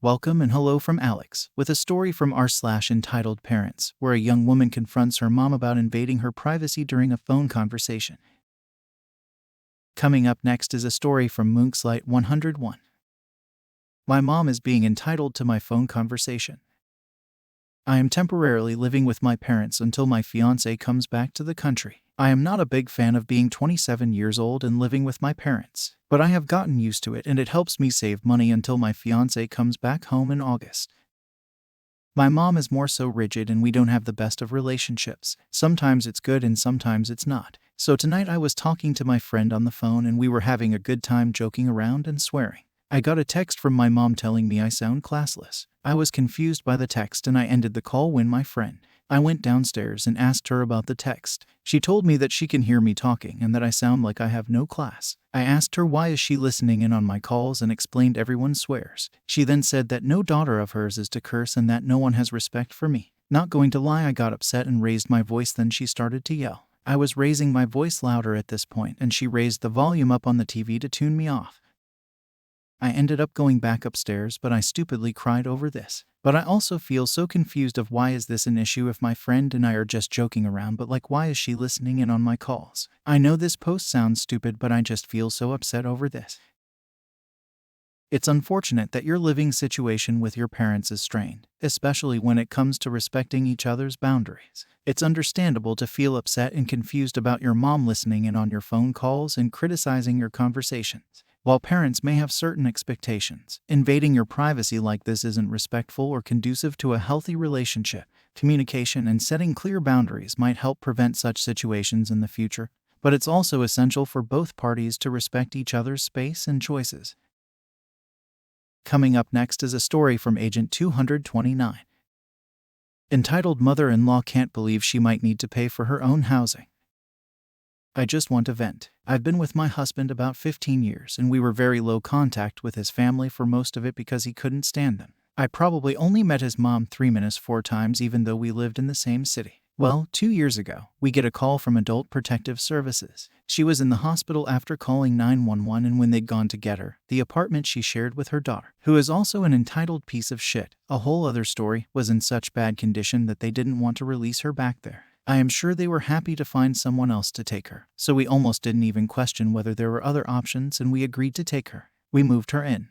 Welcome and hello from Alex, with a story from r/entitled Parents, where a young woman confronts her mom about invading her privacy during a phone conversation. Coming up next is a story from Monkslight 101. My mom is being entitled to my phone conversation. I am temporarily living with my parents until my fiancé comes back to the country. I am not a big fan of being 27 years old and living with my parents, but I have gotten used to it and it helps me save money until my fiancé comes back home in August. My mom is more so rigid and we don't have the best of relationships. Sometimes it's good and sometimes it's not. So tonight I was talking to my friend on the phone and we were having a good time joking around and swearing. I got a text from my mom telling me I sound classless. I was confused by the text and I ended the call when I went downstairs and asked her about the text. She told me that she can hear me talking and that I sound like I have no class. I asked her why is she listening in on my calls and explained everyone swears. She then said that no daughter of hers is to curse and that no one has respect for me. Not going to lie, I got upset and raised my voice, then she started to yell. I was raising my voice louder at this point and she raised the volume up on the TV to tune me off. I ended up going back upstairs, but I stupidly cried over this. But I also feel so confused of why is this an issue if my friend and I are just joking around, but like why is she listening in on my calls? I know this post sounds stupid, but I just feel so upset over this. It's unfortunate that your living situation with your parents is strained, especially when it comes to respecting each other's boundaries. It's understandable to feel upset and confused about your mom listening in on your phone calls and criticizing your conversations. While parents may have certain expectations, invading your privacy like this isn't respectful or conducive to a healthy relationship. Communication and setting clear boundaries might help prevent such situations in the future, but it's also essential for both parties to respect each other's space and choices. Coming up next is a story from Agent 229. Entitled Mother-in-Law Can't Believe She Might Need to Pay for Her Own Housing. I just want to vent. I've been with my husband about 15 years and we were very low contact with his family for most of it because he couldn't stand them. I probably only met his mom 4 times even though we lived in the same city. Well, 2 years ago, we get a call from Adult Protective Services. She was in the hospital after calling 911 and when they'd gone to get her, the apartment she shared with her daughter, who is also an entitled piece of shit, a whole other story, was in such bad condition that they didn't want to release her back there. I am sure they were happy to find someone else to take her, so we almost didn't even question whether there were other options and we agreed to take her. We moved her in.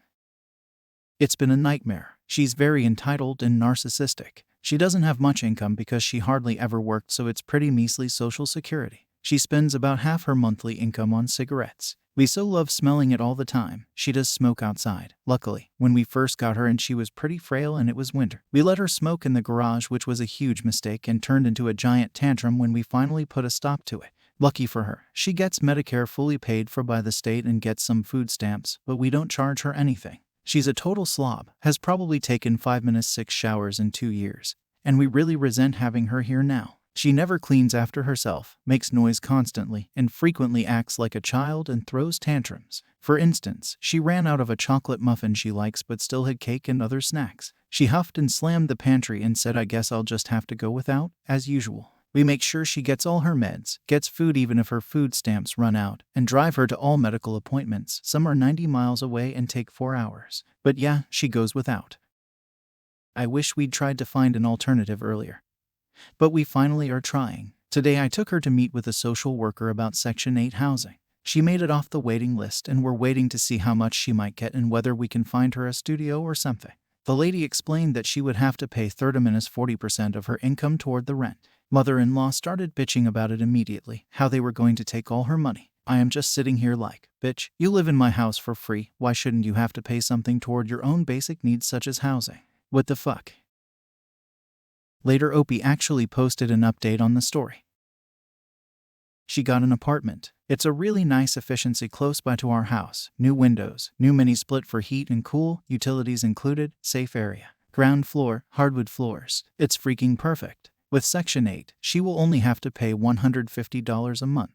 It's been a nightmare. She's very entitled and narcissistic. She doesn't have much income because she hardly ever worked, so it's pretty measly Social Security. She spends about half her monthly income on cigarettes. We so love smelling it all the time. She does smoke outside. Luckily, when we first got her and she was pretty frail and it was winter, we let her smoke in the garage, which was a huge mistake and turned into a giant tantrum when we finally put a stop to it. Lucky for her, she gets Medicare fully paid for by the state and gets some food stamps, but we don't charge her anything. She's a total slob, has probably taken 6 showers in 2 years, and we really resent having her here now. She never cleans after herself, makes noise constantly, and frequently acts like a child and throws tantrums. For instance, she ran out of a chocolate muffin she likes but still had cake and other snacks. She huffed and slammed the pantry and said, "I guess I'll just have to go without," as usual. We make sure she gets all her meds, gets food even if her food stamps run out, and drive her to all medical appointments. Some are 90 miles away and take 4 hours. But yeah, she goes without. I wish we'd tried to find an alternative earlier. But we finally are trying. Today I took her to meet with a social worker about Section 8 housing. She made it off the waiting list and we're waiting to see how much she might get and whether we can find her a studio or something. The lady explained that she would have to pay 30–40% of her income toward the rent. Mother-in-law started bitching about it immediately, how they were going to take all her money. I am just sitting here like, bitch, you live in my house for free, why shouldn't you have to pay something toward your own basic needs such as housing? What the fuck? Later, Opie actually posted an update on the story. She got an apartment. It's a really nice efficiency close by to our house. New windows, new mini split for heat and cool, utilities included, safe area. Ground floor, hardwood floors. It's freaking perfect. With Section 8, she will only have to pay $150 a month.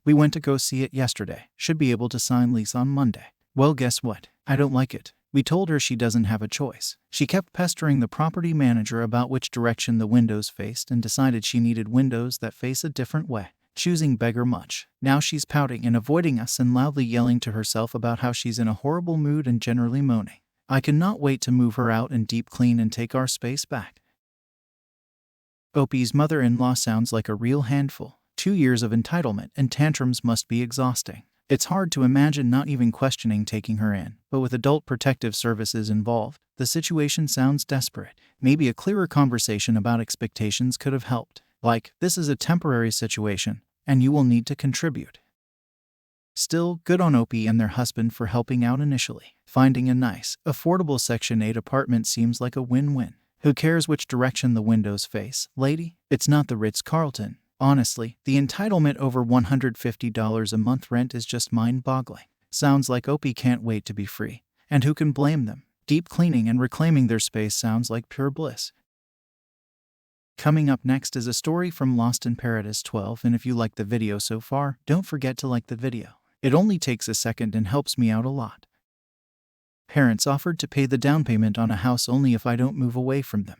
We went to go see it yesterday. Should be able to sign lease on Monday. Well, guess what? I don't like it. We told her she doesn't have a choice. She kept pestering the property manager about which direction the windows faced and decided she needed windows that face a different way. Choosing beggar much. Now she's pouting and avoiding us and loudly yelling to herself about how she's in a horrible mood and generally moaning. I cannot wait to move her out and deep clean and take our space back. Opie's mother-in-law sounds like a real handful. 2 years of entitlement and tantrums must be exhausting. It's hard to imagine not even questioning taking her in, but with adult protective services involved, the situation sounds desperate. Maybe a clearer conversation about expectations could have helped. Like, this is a temporary situation, and you will need to contribute. Still, good on Opie and their husband for helping out initially. Finding a nice, affordable Section 8 apartment seems like a win-win. Who cares which direction the windows face, lady? It's not the Ritz-Carlton. Honestly, the entitlement over $150 a month rent is just mind-boggling. Sounds like Opie can't wait to be free. And who can blame them? Deep cleaning and reclaiming their space sounds like pure bliss. Coming up next is a story from Lost in Paradise 12, and if you like the video so far, don't forget to like the video. It only takes a second and helps me out a lot. Parents offered to pay the down payment on a house only if I don't move away from them.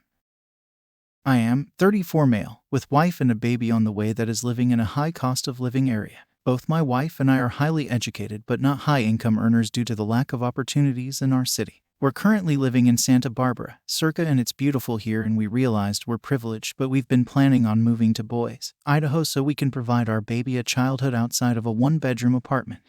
I am 34 male, with wife and a baby on the way that is living in a high cost of living area. Both my wife and I are highly educated but not high income earners due to the lack of opportunities in our city. We're currently living in Santa Barbara, circa, and it's beautiful here, and we realized we're privileged, but we've been planning on moving to Boise, Idaho, so we can provide our baby a childhood outside of a one-bedroom apartment.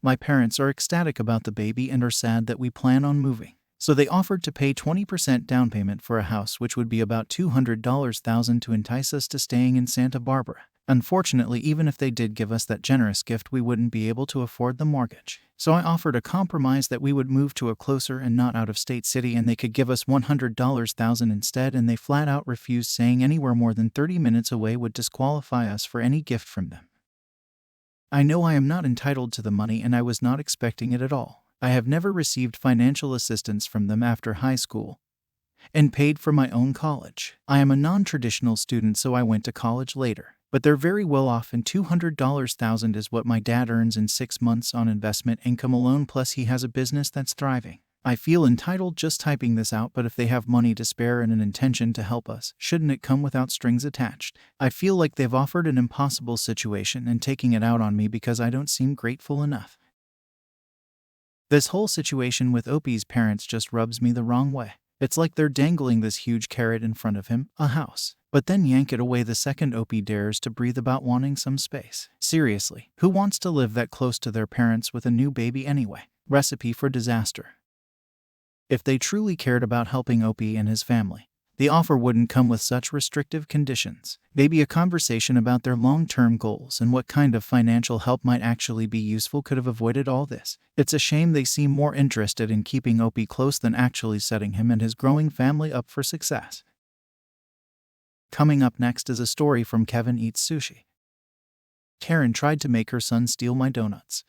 My parents are ecstatic about the baby and are sad that we plan on moving. So they offered to pay 20% down payment for a house, which would be about $200,000 to entice us to staying in Santa Barbara. Unfortunately, even if they did give us that generous gift, we wouldn't be able to afford the mortgage. So I offered a compromise that we would move to a closer and not out-of-state city and they could give us $100,000 instead, and they flat out refused, saying anywhere more than 30 minutes away would disqualify us for any gift from them. I know I am not entitled to the money and I was not expecting it at all. I have never received financial assistance from them after high school and paid for my own college. I am a non-traditional student, so I went to college later. But they're very well off, and $200,000 is what my dad earns in 6 months on investment income alone, plus he has a business that's thriving. I feel entitled just typing this out, but if they have money to spare and an intention to help us, shouldn't it come without strings attached? I feel like they've offered an impossible situation and taking it out on me because I don't seem grateful enough. This whole situation with Opie's parents just rubs me the wrong way. It's like they're dangling this huge carrot in front of him, a house, but then yank it away the second Opie dares to breathe about wanting some space. Seriously, who wants to live that close to their parents with a new baby anyway? Recipe for disaster. If they truly cared about helping Opie and his family, the offer wouldn't come with such restrictive conditions. Maybe a conversation about their long-term goals and what kind of financial help might actually be useful could have avoided all this. It's a shame they seem more interested in keeping Opie close than actually setting him and his growing family up for success. Coming up next is a story from Kevin Eats Sushi. Karen tried to make her son steal my donuts.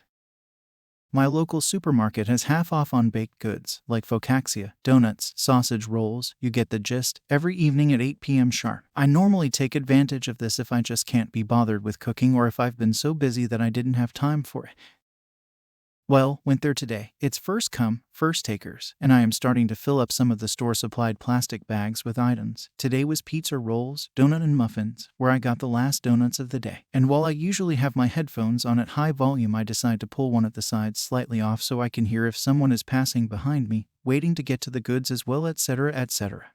My local supermarket has half off on baked goods, like focaccia, donuts, sausage rolls, you get the gist, every evening at 8 p.m. sharp. I normally take advantage of this if I just can't be bothered with cooking or if I've been so busy that I didn't have time for it. Well, went there today. It's first come, first takers, and I am starting to fill up some of the store-supplied plastic bags with items. Today was pizza rolls, donut and muffins, where I got the last donuts of the day. And while I usually have my headphones on at high volume, I decide to pull one at the sides slightly off so I can hear if someone is passing behind me, waiting to get to the goods as well, etc., etc.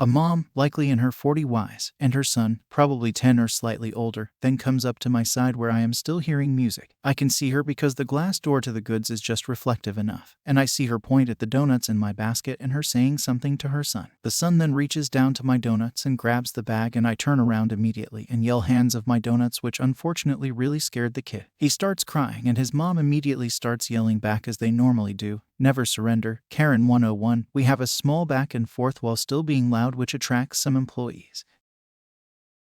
A mom, likely in her 40s, and her son, probably 10 or slightly older, then comes up to my side where I am still hearing music. I can see her because the glass door to the goods is just reflective enough, and I see her point at the donuts in my basket and her saying something to her son. The son then reaches down to my donuts and grabs the bag, and I turn around immediately and yell hands of my donuts, which unfortunately really scared the kid. He starts crying and his mom immediately starts yelling back as they normally do. Never surrender, Karen 101. We have a small back and forth while still being loud, which attracts some employees.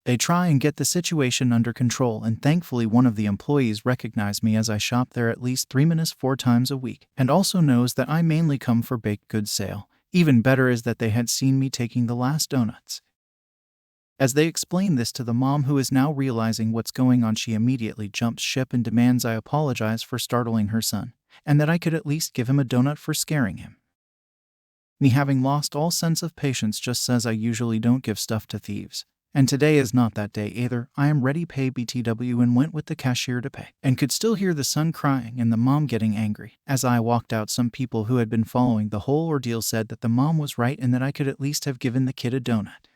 They try and get the situation under control, and thankfully one of the employees recognized me as I shop there at least 3 minutes 4 times a week, and also knows that I mainly come for baked goods sale. Even better is that they had seen me taking the last donuts. As they explain this to the mom, who is now realizing what's going on, she immediately jumps ship and demands I apologize for startling her son, and that I could at least give him a donut for scaring him. Me, having lost all sense of patience, just says I usually don't give stuff to thieves, And today is not that day either. I am ready pay BTW and went with the cashier to pay. And could still hear the son crying and the mom getting angry. As I walked out, some people who had been following the whole ordeal said that the mom was right and that I could at least have given the kid a donut.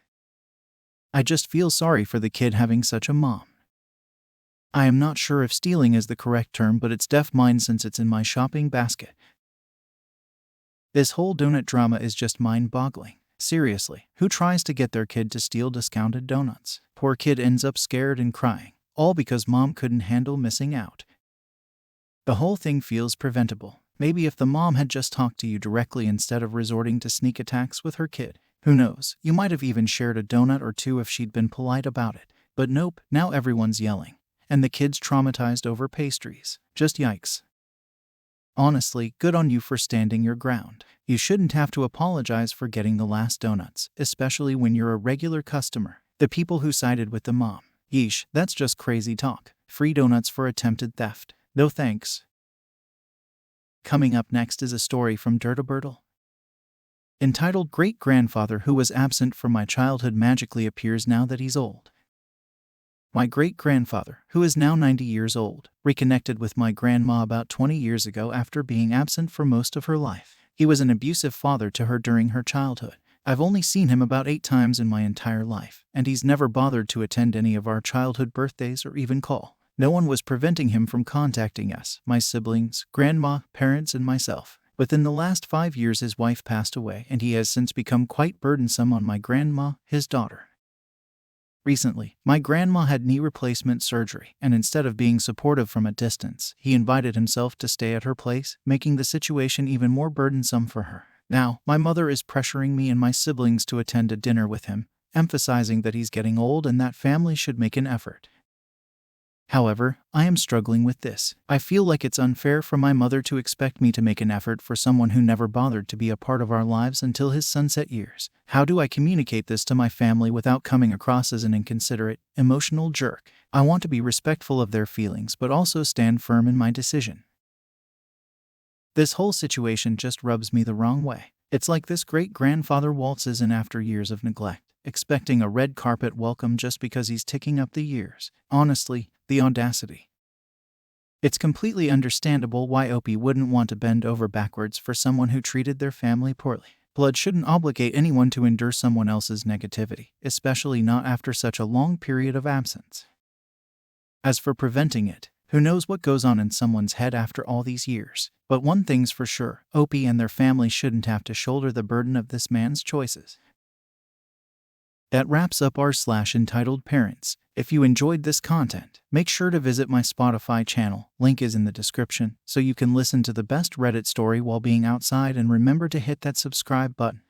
I just feel sorry for the kid having such a mom. I am not sure if stealing is the correct term, but it's def mine since it's in my shopping basket. This whole donut drama is just mind-boggling. Seriously, who tries to get their kid to steal discounted donuts? Poor kid ends up scared and crying, all because mom couldn't handle missing out. The whole thing feels preventable. Maybe if the mom had just talked to you directly instead of resorting to sneak attacks with her kid. Who knows, you might have even shared a donut or two if she'd been polite about it. But nope, now everyone's yelling. And the kid's traumatized over pastries. Just yikes. Honestly, good on you for standing your ground. You shouldn't have to apologize for getting the last donuts, especially when you're a regular customer. The people who sided with the mom. Yeesh, that's just crazy talk. Free donuts for attempted theft. No thanks. Coming up next is a story from dirtybirdal. Entitled Great-Grandfather Who Was Absent from My Childhood Magically Appears Now That He's Old. My great-grandfather, who is now 90 years old, reconnected with my grandma about 20 years ago after being absent for most of her life. He was an abusive father to her during her childhood. I've only seen him about 8 times in my entire life, and he's never bothered to attend any of our childhood birthdays or even call. No one was preventing him from contacting us, my siblings, grandma, parents, and myself. Within the last 5 years his wife passed away, and he has since become quite burdensome on my grandma, his daughter. Recently, my grandma had knee replacement surgery, and instead of being supportive from a distance, he invited himself to stay at her place, making the situation even more burdensome for her. Now, my mother is pressuring me and my siblings to attend a dinner with him, emphasizing that he's getting old and that family should make an effort. However, I am struggling with this. I feel like it's unfair for my mother to expect me to make an effort for someone who never bothered to be a part of our lives until his sunset years. How do I communicate this to my family without coming across as an inconsiderate, emotional jerk? I want to be respectful of their feelings but also stand firm in my decision. This whole situation just rubs me the wrong way. It's like this great-grandfather waltzes in after years of neglect, expecting a red carpet welcome just because he's ticking up the years. Honestly, the audacity. It's completely understandable why Opie wouldn't want to bend over backwards for someone who treated their family poorly. Blood shouldn't obligate anyone to endure someone else's negativity, especially not after such a long period of absence. As for preventing it, who knows what goes on in someone's head after all these years. But one thing's for sure, Opie and their family shouldn't have to shoulder the burden of this man's choices. That wraps up r/EntitledParents. If you enjoyed this content, make sure to visit my Spotify channel, link is in the description, so you can listen to the best Reddit story while being outside, and remember to hit that subscribe button.